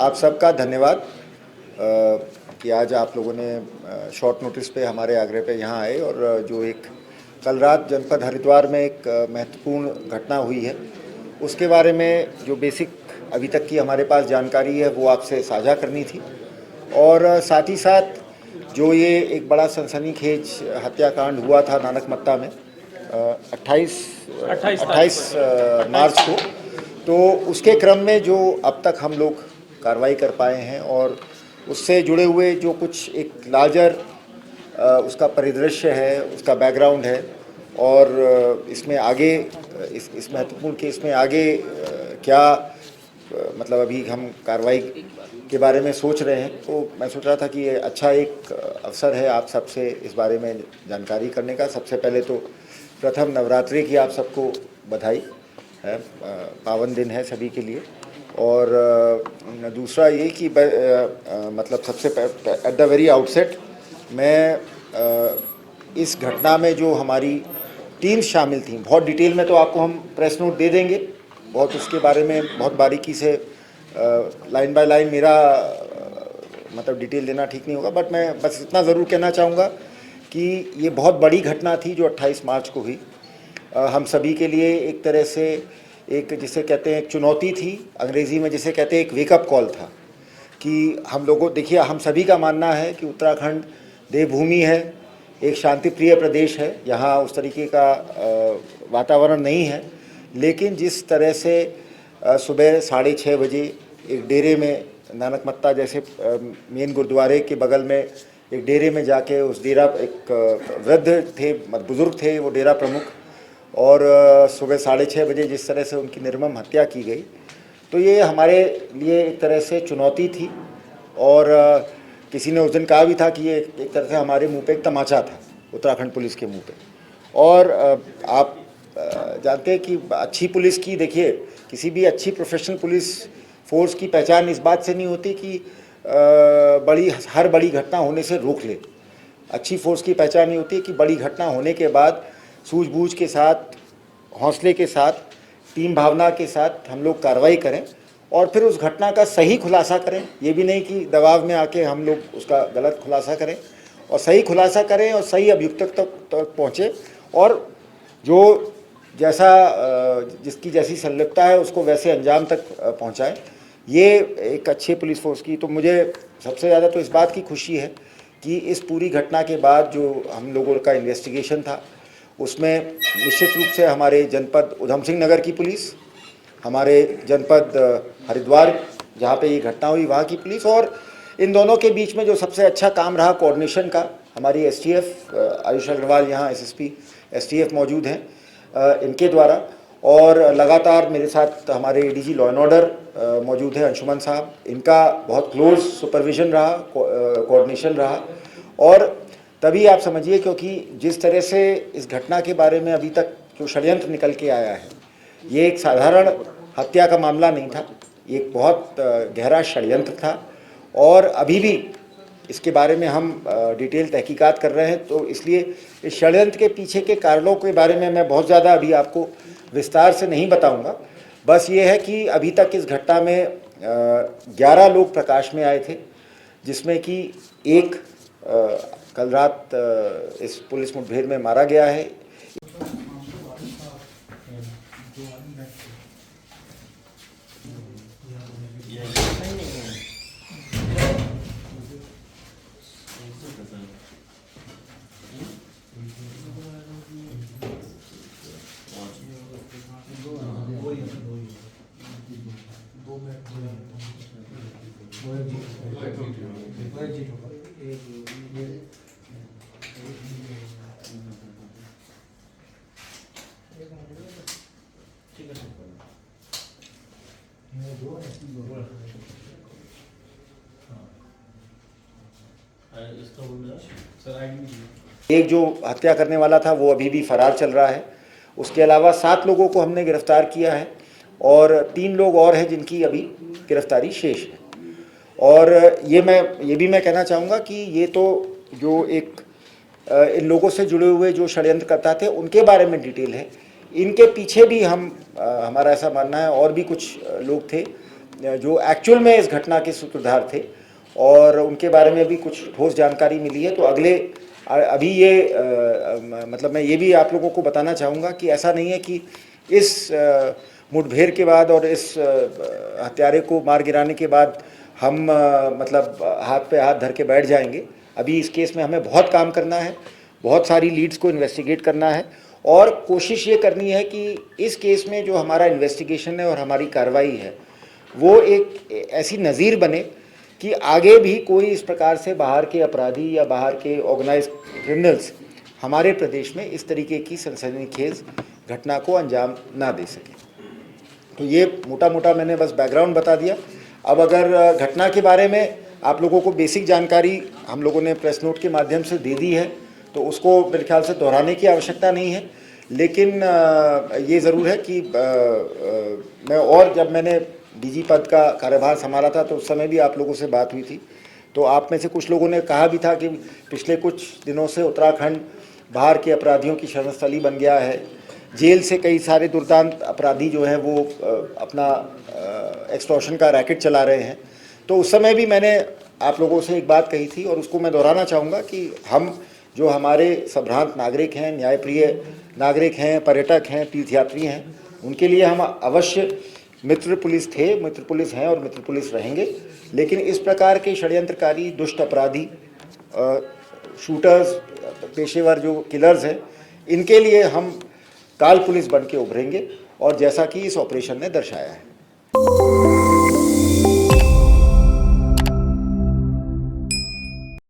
आप सबका धन्यवाद कि आज आप लोगों ने शॉर्ट नोटिस पे हमारे आग्रह पे यहाँ आए और जो एक कल रात जनपद हरिद्वार में एक महत्वपूर्ण घटना हुई है उसके बारे में जो बेसिक अभी तक की हमारे पास जानकारी है वो आपसे साझा करनी थी। और साथ ही साथ जो ये एक बड़ा सनसनीखेज हत्याकांड हुआ था नानकमत्ता में 28 मार्च को, तो उसके क्रम में जो अब तक हम लोग कार्रवाई कर पाए हैं और उससे जुड़े हुए जो कुछ एक लार्जर उसका परिदृश्य है, उसका बैकग्राउंड है और इसमें आगे इस महत्वपूर्ण केस में आगे क्या मतलब अभी हम कार्रवाई के बारे में सोच रहे हैं। तो मैं सोच रहा था कि ये अच्छा एक अवसर है आप सबसे इस बारे में जानकारी करने का। सबसे पहले तो प्रथम नवरात्रि की आप सबको बधाई है, पावन दिन है सभी के लिए। और दूसरा ये कि मतलब सबसे एट द वेरी आउटसेट मैं इस घटना में जो हमारी टीम शामिल थी, बहुत डिटेल में तो आपको हम प्रेस नोट दे देंगे, बहुत उसके बारे में बहुत बारीकी से लाइन बाय लाइन मेरा मतलब डिटेल देना ठीक नहीं होगा, बट मैं बस इतना ज़रूर कहना चाहूँगा कि ये बहुत बड़ी घटना थी जो 28 मार्च को हुई। हम सभी के लिए एक तरह से एक जिसे कहते हैं एक चुनौती थी, अंग्रेज़ी में जिसे कहते हैं एक वेकअप कॉल था कि हम लोगों, देखिए हम सभी का मानना है कि उत्तराखंड देवभूमि है, एक शांति प्रिय प्रदेश है, यहाँ उस तरीके का वातावरण नहीं है। लेकिन जिस तरह से सुबह 6:30 बजे एक डेरे में नानकमत्ता जैसे मेन गुरुद्वारे के बगल में एक डेरे में जाके उस डेरा एक वृद्ध थे, बुज़ुर्ग थे वो डेरा प्रमुख, और सुबह 6:30 बजे जिस तरह से उनकी निर्मम हत्या की गई, तो ये हमारे लिए एक तरह से चुनौती थी। और किसी ने उस दिन कहा भी था कि ये एक तरह से हमारे मुंह पे एक तमाचा था, उत्तराखंड पुलिस के मुंह पे। और आप जानते हैं कि अच्छी पुलिस की, देखिए किसी भी अच्छी प्रोफेशनल पुलिस फोर्स की पहचान इस बात से नहीं होती कि हर बड़ी घटना होने से रोक ले। अच्छी फोर्स की पहचान ये होती है कि बड़ी घटना होने के बाद सूझबूझ के साथ, हौसले के साथ, टीम भावना के साथ हम लोग कार्रवाई करें और फिर उस घटना का सही खुलासा करें। ये भी नहीं कि दबाव में आके हम लोग उसका गलत खुलासा करें, और सही खुलासा करें और सही अभियुक्त तक पहुँचे और जो जैसा जिसकी जैसी संलिप्तता है उसको वैसे अंजाम तक पहुँचाएं। ये एक अच्छे पुलिस फोर्स की, तो मुझे सबसे ज़्यादा तो इस बात की खुशी है कि इस पूरी घटना के बाद जो हम लोगों का इन्वेस्टिगेशन था उसमें निश्चित रूप से हमारे जनपद उधम सिंह नगर की पुलिस, हमारे जनपद हरिद्वार जहाँ पे ये घटना हुई वहाँ की पुलिस, और इन दोनों के बीच में जो सबसे अच्छा काम रहा कोऑर्डिनेशन का, हमारी एसटीएफ आयुष अग्रवाल यहाँ एसएसपी एसटीएफ मौजूद हैं इनके द्वारा, और लगातार मेरे साथ हमारे एडीजी लॉ एंड ऑर्डर मौजूद हैं अंशुमन साहब, इनका बहुत क्लोज सुपरविजन रहा, कोऑर्डिनेशन रहा। और तभी आप समझिए, क्योंकि जिस तरह से इस घटना के बारे में अभी तक जो षड्यंत्र निकल के आया है, ये एक साधारण हत्या का मामला नहीं था, ये एक बहुत गहरा षड्यंत्र था और अभी भी इसके बारे में हम डिटेल तहकीकात कर रहे हैं। तो इसलिए इस षड्यंत्र के पीछे के कारणों के बारे में मैं बहुत ज़्यादा अभी आपको विस्तार से नहीं बताऊंगा। बस ये है कि अभी तक इस घटना में 11 लोग प्रकाश में आए थे, जिसमें कि एक कल रात इस पुलिस मुठभेड़ में मारा गया है। एक जो हत्या करने वाला था वो अभी भी फरार चल रहा है। उसके अलावा 7 लोगों को हमने गिरफ्तार किया है और 3 लोग और हैं जिनकी अभी गिरफ्तारी शेष है। और ये भी मैं कहना चाहूँगा कि ये तो जो एक इन लोगों से जुड़े हुए जो षड्यंत्रकर्ता थे उनके बारे में डिटेल है, इनके पीछे भी हमारा ऐसा मानना है और भी कुछ लोग थे जो एक्चुअल में इस घटना के सूत्रधार थे और उनके बारे में भी कुछ ठोस जानकारी मिली है। तो अभी ये मतलब मैं ये भी आप लोगों को बताना चाहूँगा कि ऐसा नहीं है कि इस मुठभेड़ के बाद और इस हत्यारे को मार गिराने के बाद हम मतलब हाथ पे हाथ धर के बैठ जाएंगे। अभी इस केस में हमें बहुत काम करना है, बहुत सारी लीड्स को इन्वेस्टिगेट करना है और कोशिश ये करनी है कि इस केस में जो हमारा इन्वेस्टिगेशन है और हमारी कार्रवाई है वो एक ऐसी नज़ीर बने कि आगे भी कोई इस प्रकार से बाहर के अपराधी या बाहर के ऑर्गेनाइज क्रिमिनल्स हमारे प्रदेश में इस तरीके की सनसनीखेज घटना को अंजाम ना दे सके। तो ये मोटा मोटा मैंने बस बैकग्राउंड बता दिया। अब अगर घटना के बारे में आप लोगों को बेसिक जानकारी हम लोगों ने प्रेस नोट के माध्यम से दे दी है, तो उसको मेरे ख्याल से दोहराने की आवश्यकता नहीं है। लेकिन ये ज़रूर है कि मैं और जब मैंने डीजी पद का कार्यभार संभाला था तो उस समय भी आप लोगों से बात हुई थी, तो आप में से कुछ लोगों ने कहा भी था कि पिछले कुछ दिनों से उत्तराखंड बाहर के अपराधियों की शरणस्थली बन गया है। जेल से कई सारे दुर्दांत अपराधी जो हैं वो अपना एक्सटॉर्शन का रैकेट चला रहे हैं। तो उस समय भी मैंने आप लोगों से एक बात कही थी और उसको मैं दोहराना चाहूँगा कि हम जो हमारे संभ्रांत नागरिक हैं, न्यायप्रिय नागरिक हैं, पर्यटक हैं, तीर्थयात्री हैं, उनके लिए हम अवश्य मित्र पुलिस थे, मित्र पुलिस हैं और मित्र पुलिस रहेंगे। लेकिन इस प्रकार के षड्यंत्रकारी दुष्ट अपराधी, शूटर्स, पेशेवर जो किलर्स हैं, इनके लिए हम काल पुलिस बन के उभरेंगे और जैसा कि इस ऑपरेशन ने दर्शाया है।